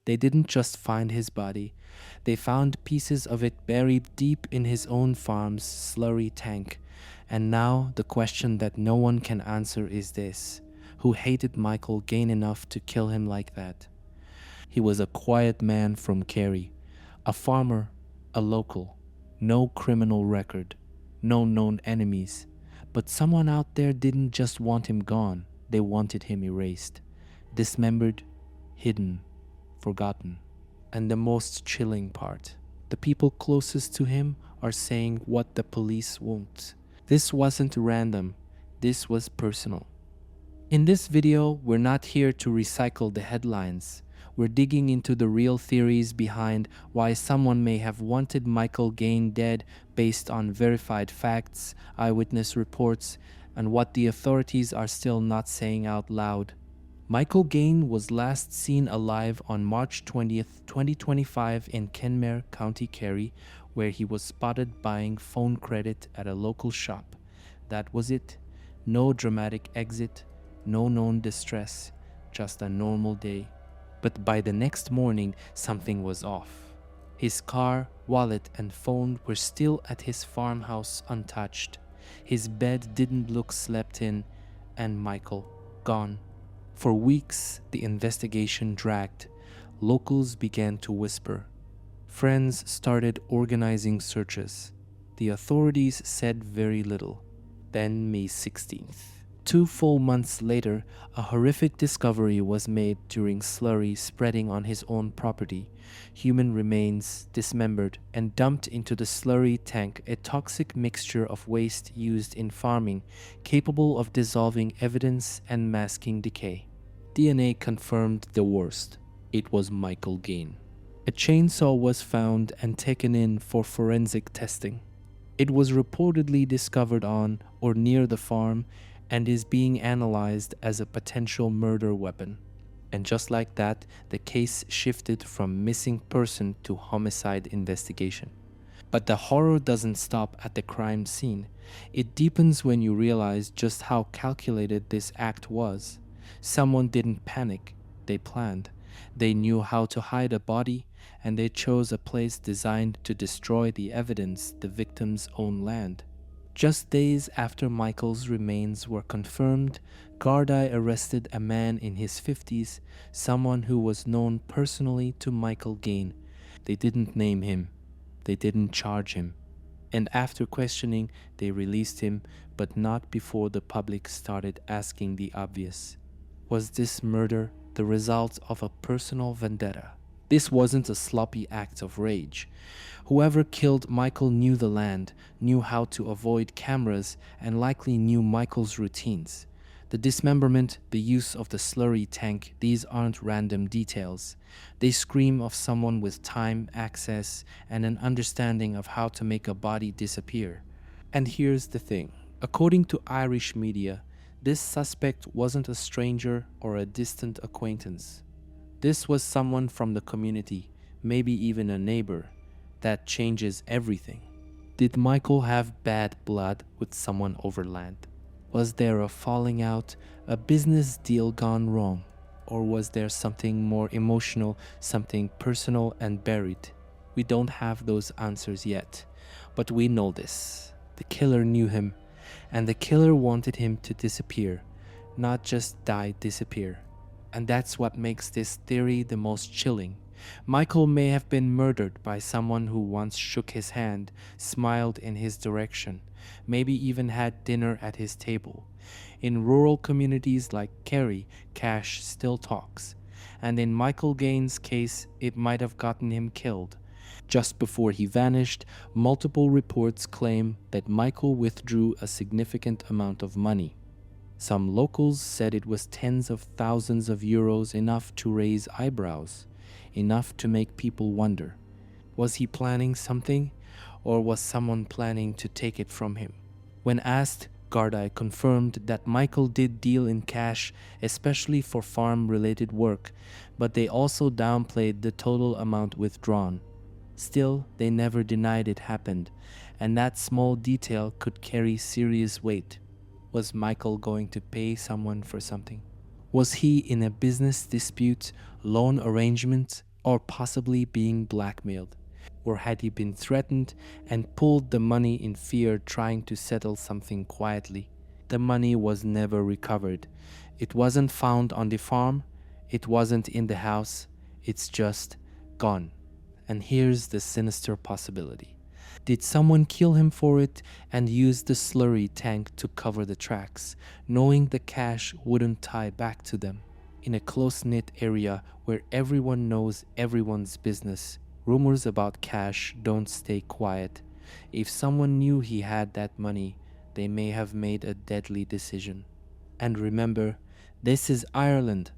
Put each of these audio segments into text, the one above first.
They didn't just find his body, they found pieces of it buried deep in his own farm's slurry tank. And now the question that no one can answer is this: who hated Michael Gaine enough to kill him like that? He was a quiet man from Kerry, a farmer, a local, no criminal record, no known enemies. But someone out there didn't just want him gone, they wanted him erased, dismembered, hidden, forgotten. And the most chilling part: the people closest to him are saying what the police won't. This wasn't random, this was personal. In this video, we're not here to recycle the headlines. We're digging into the real theories behind why someone may have wanted Michael Gaine dead based on verified facts, eyewitness reports, and what the authorities are still not saying out loud. Michael Gaine was last seen alive on March 20th, 2025 in Kenmare, County Kerry, where he was spotted buying phone credit at a local shop. That was it. No dramatic exit, no known distress, just a normal day. But by the next morning, something was off. His car, wallet, and phone were still at his farmhouse untouched. His bed didn't look slept in, and Michael gone. For weeks, the investigation dragged. Locals began to whisper. Friends started organizing searches. The authorities said very little. Then May 16th. 2 full months later, a horrific discovery was made during slurry spreading on his own property. Human remains, dismembered, and dumped into the slurry tank, a toxic mixture of waste used in farming, capable of dissolving evidence and masking decay. DNA confirmed the worst. It was Michael Gaine. A chainsaw was found and taken in for forensic testing. It was reportedly discovered on or near the farm and is being analyzed as a potential murder weapon. And just like that, the case shifted from missing person to homicide investigation. But the horror doesn't stop at the crime scene. It deepens when you realize just how calculated this act was. Someone didn't panic, they planned. They knew how to hide a body, and they chose a place designed to destroy the evidence, the victim's own land. Just days after Michael's remains were confirmed, Gardaí arrested a man in his 50s, someone who was known personally to Michael Gaine. They didn't name him, they didn't charge him, and after questioning, they released him, but not before the public started asking the obvious. Was this murder the result of a personal vendetta? This wasn't a sloppy act of rage. Whoever killed Michael knew the land, knew how to avoid cameras, and likely knew Michael's routines. The dismemberment, the use of the slurry tank, these aren't random details. They scream of someone with time, access, and an understanding of how to make a body disappear. And here's the thing. According to Irish media, this suspect wasn't a stranger or a distant acquaintance. This was someone from the community, maybe even a neighbor. That changes everything. Did Michael have bad blood with someone over land? Was there a falling out, a business deal gone wrong? Or was there something more emotional, something personal and buried? We don't have those answers yet, but we know this. The killer knew him, and the killer wanted him to disappear, not just die, disappear. And that's what makes this theory the most chilling. Michael may have been murdered by someone who once shook his hand, smiled in his direction, maybe even had dinner at his table. In rural communities like Kerry, cash still talks. And in Michael Gaine's case, it might have gotten him killed. Just before he vanished, multiple reports claim that Michael withdrew a significant amount of money. Some locals said it was tens of thousands of euros, enough to raise eyebrows, enough to make people wonder. Was he planning something, or was someone planning to take it from him? When asked, Gardaí confirmed that Michael did deal in cash, especially for farm-related work, but they also downplayed the total amount withdrawn. Still, they never denied it happened, and that small detail could carry serious weight. Was Michael going to pay someone for something? Was he in a business dispute, loan arrangement, or possibly being blackmailed? Or had he been threatened and pulled the money in fear, trying to settle something quietly? The money was never recovered. It wasn't found on the farm, it wasn't in the house, it's just gone. And here's the sinister possibility. Did someone kill him for it and use the slurry tank to cover the tracks, knowing the cash wouldn't tie back to them? In a close-knit area where everyone knows everyone's business, rumors about cash don't stay quiet. If someone knew he had that money, they may have made a deadly decision. And remember, this is Ireland.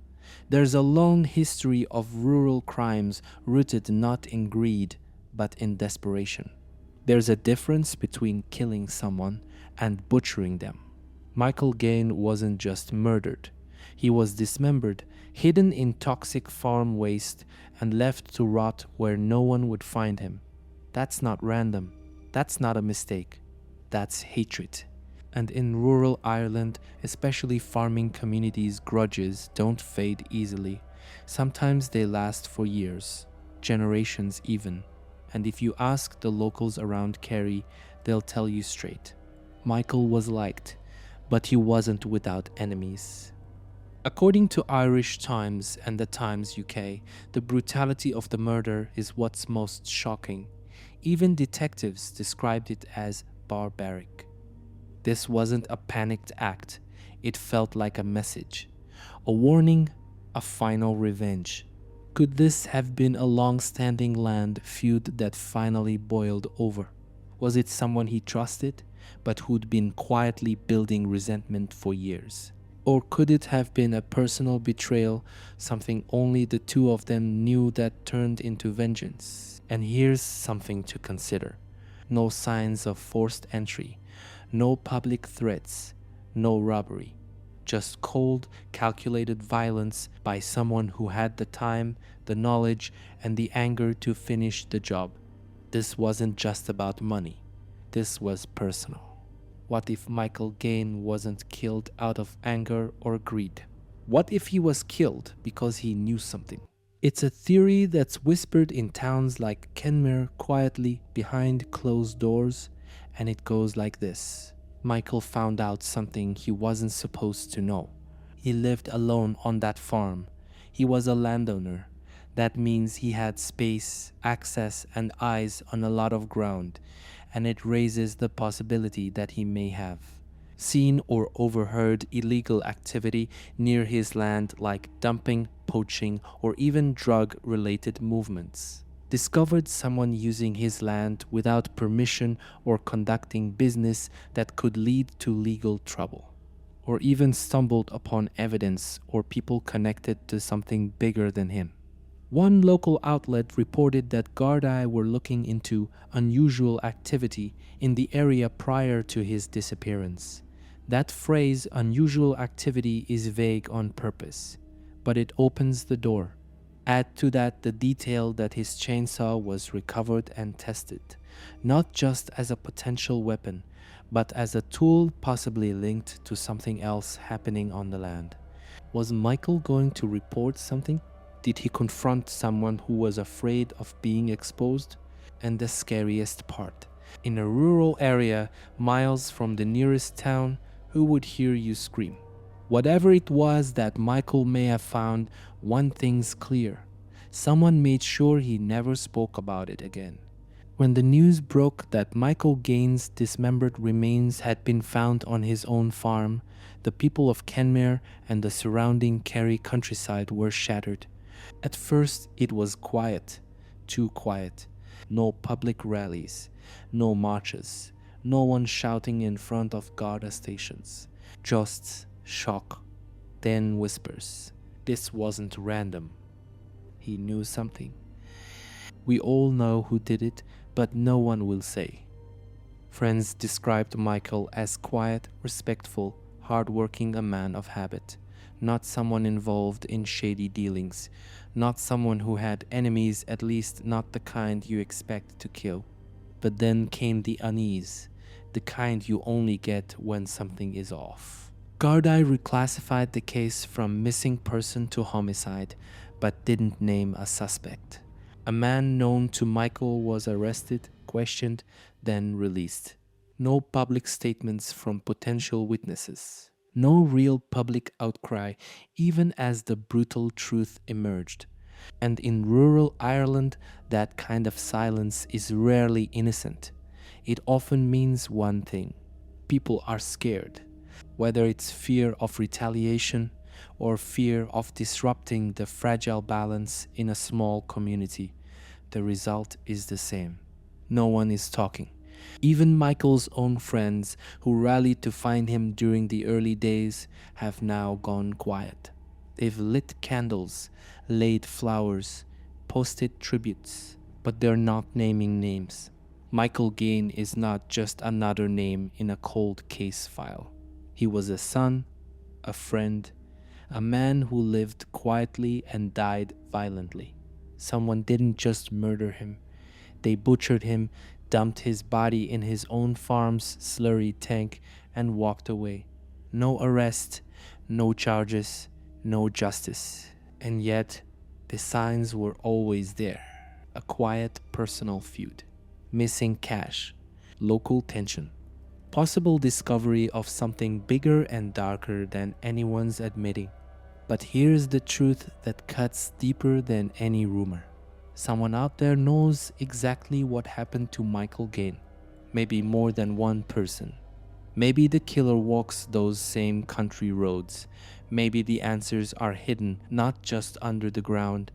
There's a long history of rural crimes rooted not in greed, but in desperation. There's a difference between killing someone and butchering them. Michael Gaine wasn't just murdered. He was dismembered, hidden in toxic farm waste, and left to rot where no one would find him. That's not random. That's not a mistake. That's hatred. And in rural Ireland, especially farming communities, grudges don't fade easily. Sometimes they last for years, generations even. And if you ask the locals around Kerry, they'll tell you straight. Michael was liked, but he wasn't without enemies. According to Irish Times and the Times UK, the brutality of the murder is what's most shocking. Even detectives described it as barbaric. This wasn't a panicked act. It felt like a message, a warning, a final revenge. Could this have been a long-standing land feud that finally boiled over? Was it someone he trusted, but who'd been quietly building resentment for years? Or could it have been a personal betrayal, something only the two of them knew that turned into vengeance? And here's something to consider. No signs of forced entry, no public threats, no robbery. Just cold, calculated violence by someone who had the time, the knowledge, and the anger to finish the job. This wasn't just about money. This was personal. What if Michael Gaine wasn't killed out of anger or greed? What if he was killed because he knew something? It's a theory that's whispered in towns like Kenmare quietly behind closed doors, and it goes like this. Michael found out something he wasn't supposed to know. He lived alone on that farm. He was a landowner. That means he had space, access, and eyes on a lot of ground, and it raises the possibility that he may have seen or overheard illegal activity near his land, like dumping, poaching, or even drug-related movements. Discovered someone using his land without permission or conducting business that could lead to legal trouble. Or even stumbled upon evidence or people connected to something bigger than him. One local outlet reported that Gardaí were looking into unusual activity in the area prior to his disappearance. That phrase, unusual activity, is vague on purpose, but it opens the door. Add to that the detail that his chainsaw was recovered and tested, not just as a potential weapon, but as a tool possibly linked to something else happening on the land. Was Michael going to report something? Did he confront someone who was afraid of being exposed? And the scariest part, in a rural area, miles from the nearest town, who would hear you scream? Whatever it was that Michael may have found, one thing's clear. Someone made sure he never spoke about it again. When the news broke that Michael Gaine's dismembered remains had been found on his own farm, the people of Kenmare and the surrounding Kerry countryside were shattered. At first, it was quiet, too quiet. No public rallies, no marches, no one shouting in front of Garda stations. Just shock, then whispers. This wasn't random. He knew something. We all know who did it, but no one will say. Friends described Michael as quiet, respectful, hardworking, a man of habit. Not someone involved in shady dealings. Not someone who had enemies, at least not the kind you expect to kill. But then came the unease, the kind you only get when something is off. Gardaí reclassified the case from missing person to homicide, but didn't name a suspect. A man known to Michael was arrested, questioned, then released. No public statements from potential witnesses. No real public outcry, even as the brutal truth emerged. And in rural Ireland, that kind of silence is rarely innocent. It often means one thing: people are scared. Whether it's fear of retaliation or fear of disrupting the fragile balance in a small community, the result is the same. No one is talking. Even Michael's own friends, who rallied to find him during the early days, have now gone quiet. They've lit candles, laid flowers, posted tributes, but they're not naming names. Michael Gaine is not just another name in a cold case file. He was a son, a friend, a man who lived quietly and died violently. Someone didn't just murder him, they butchered him, dumped his body in his own farm's slurry tank, and walked away. No arrest, no charges, no justice. And yet, the signs were always there. A quiet personal feud. Missing cash. Local tension. Possible discovery of something bigger and darker than anyone's admitting. But here's the truth that cuts deeper than any rumor. Someone out there knows exactly what happened to Michael Gaine. Maybe more than one person. Maybe the killer walks those same country roads. Maybe the answers are hidden not just under the ground,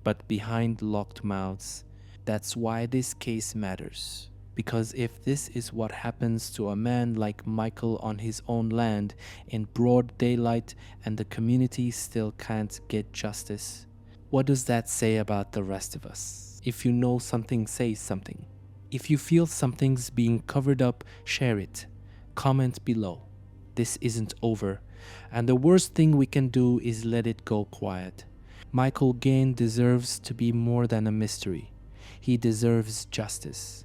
but behind locked mouths. That's why this case matters. Because if this is what happens to a man like Michael on his own land in broad daylight and the community still can't get justice, what does that say about the rest of us? If you know something, say something. If you feel something's being covered up, share it. Comment below. This isn't over, and the worst thing we can do is let it go quiet. Michael Gaine deserves to be more than a mystery. He deserves justice.